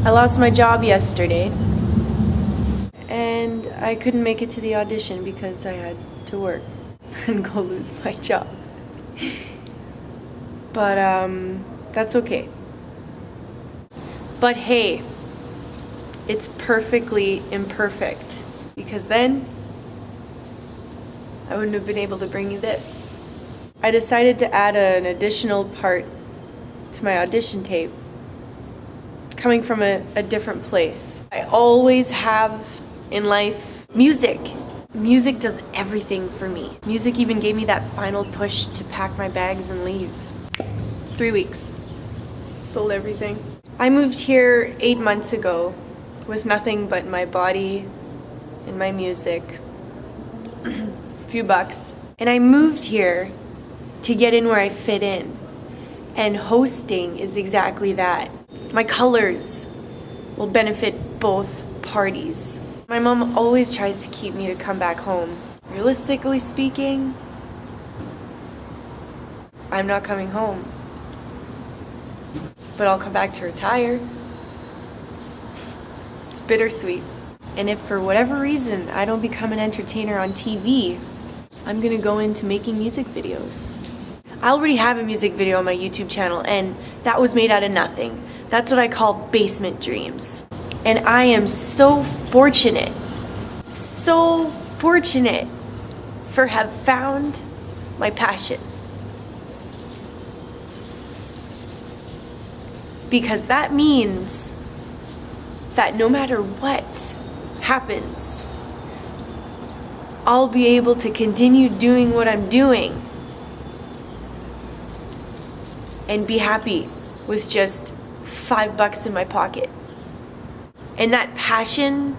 I lost my job yesterday, and I couldn't make it to the audition because I had to work and go lose my job. But that's okay. But hey, it's perfectly imperfect, because then I wouldn't have been able to bring you this. I decided to add an additional part to my audition tape, coming from a different place. I always have in life music. Music does everything for me. Music even gave me that final push to pack my bags and leave. 3 weeks. Sold everything. I moved here 8 months ago with nothing but my body and my music. A few bucks. And I moved here to get in where I fit in. And hosting is exactly that. My colors will benefit both parties. My mom always tries to keep me to come back home. Realistically speaking, I'm not coming home. But I'll come back to retire. It's bittersweet. And if for whatever reason I don't become an entertainer on TV, I'm gonna go into making music videos. I already have a music video on my YouTube channel, and that was made out of nothing. That's what I call basement dreams. And I am so fortunate for have found my passion. Because that means that no matter what happens, I'll be able to continue doing what I'm doing and be happy with just $5 in my pocket. And that passion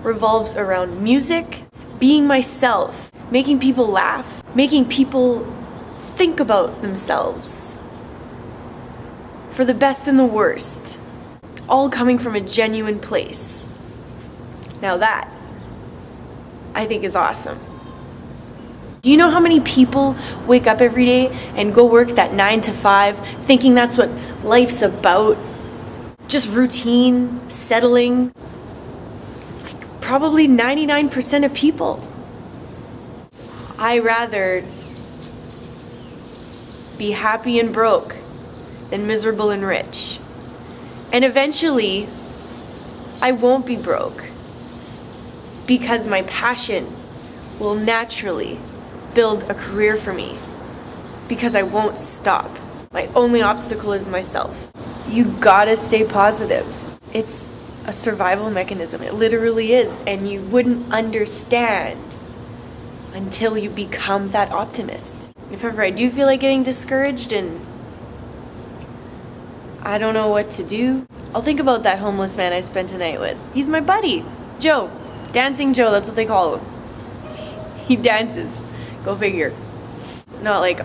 revolves around music, being myself, making people laugh, making people think about themselves, for the best and the worst, all coming from a genuine place. Now that, I think, is awesome. Do you know how many people wake up every day and go work that 9 to 5, thinking that's what life's about? Just routine, settling. Like probably 99% of people. I rather be happy and broke than miserable and rich. And eventually, I won't be broke, because my passion will naturally build a career for me, because I won't stop. My only obstacle is myself. You gotta stay positive. It's a survival mechanism. It literally is. And you wouldn't understand until you become that optimist. If ever I do feel like getting discouraged and I don't know what to do, I'll think about that homeless man I spent a night with. He's my buddy, Joe. Dancing Joe, that's what they call him. He dances. Go figure. Not like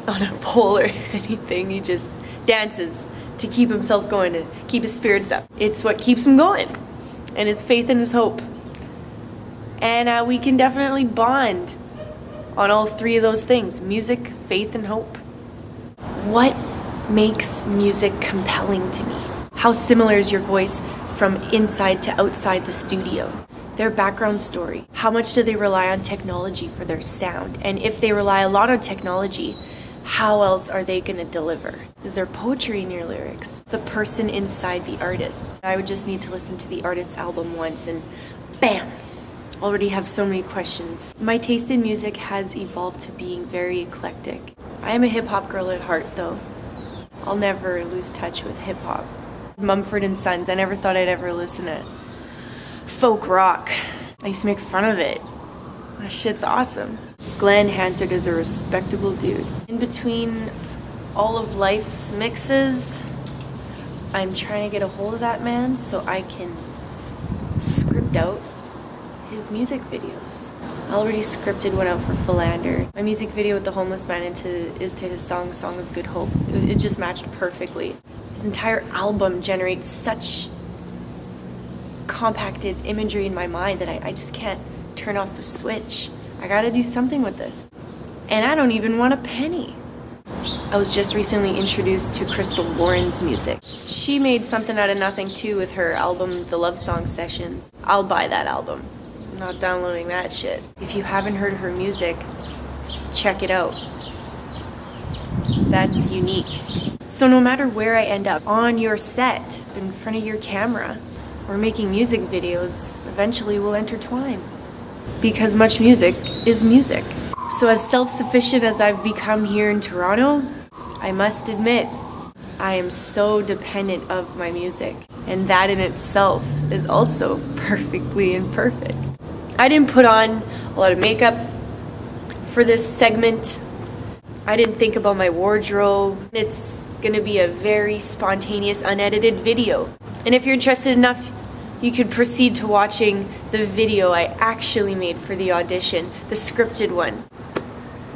on a pole or anything. He just dances to keep himself going, to keep his spirits up. It's what keeps him going, and his faith and his hope. And we can definitely bond on all three of those things: music, faith, and hope. What makes music compelling to me? How similar is your voice from inside to outside the studio? Their background story. How much do they rely on technology for their sound? And if they rely a lot on technology, how else are they gonna deliver? Is there poetry in your lyrics? The person inside the artist. I would just need to listen to the artist's album once and bam! Already have so many questions. My taste in music has evolved to being very eclectic. I am a hip-hop girl at heart, though. I'll never lose touch with hip-hop. Mumford and Sons, I never thought I'd ever listen to folk rock. I used to make fun of it. That shit's awesome. Glenn Hansard is a respectable dude. In between all of life's mixes, I'm trying to get a hold of that man so I can script out his music videos. I already scripted one out for Philander. My music video with the homeless man is to his song of Good Hope. It just matched perfectly. His entire album generates such compacted imagery in my mind that I just can't turn off the switch. I gotta do something with this. And I don't even want a penny. I was just recently introduced to Crystal Lauren's music. She made something out of nothing too with her album, The Love Song Sessions. I'll buy that album. I'm not downloading that shit. If you haven't heard her music, check it out. That's unique. So no matter where I end up, on your set, in front of your camera, or making music videos, eventually we'll intertwine. Because much music is music. So as self-sufficient as I've become here in Toronto, I must admit, I am so dependent of my music. And that in itself is also perfectly imperfect. I didn't put on a lot of makeup for this segment. I didn't think about my wardrobe. It's gonna be a very spontaneous, unedited video. And if you're interested enough, you could proceed to watching the video I actually made for the audition, the scripted one.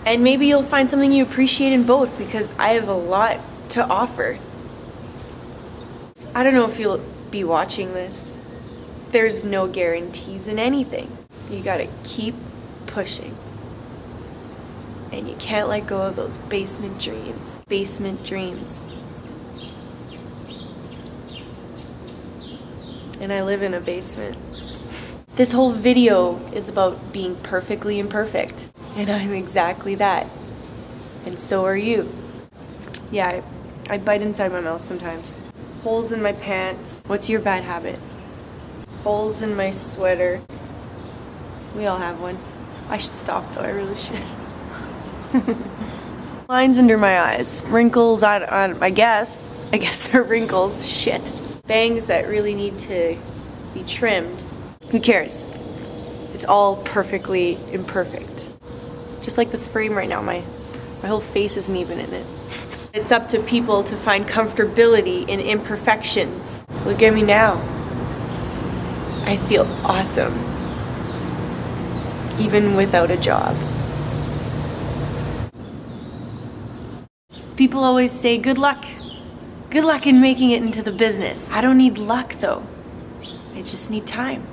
And maybe you'll find something you appreciate in both, because I have a lot to offer. I don't know if you'll be watching this. There's no guarantees in anything. You gotta keep pushing. And you can't let go of those basement dreams. Basement dreams. And I live in a basement. This whole video is about being perfectly imperfect. And I'm exactly that. And so are you. Yeah, I bite inside my mouth sometimes. Holes in my pants. What's your bad habit? Holes in my sweater. We all have one. I should stop though, I really should. Lines under my eyes. Wrinkles, I guess. I guess they're wrinkles. Shit. Bangs that really need to be trimmed. Who cares? It's all perfectly imperfect. Just like this frame right now, my whole face isn't even in it. It's up to people to find comfortability in imperfections. Look at me now. I feel awesome. Even without a job. People always say, good luck. Good luck in making it into the business. I don't need luck though. I just need time.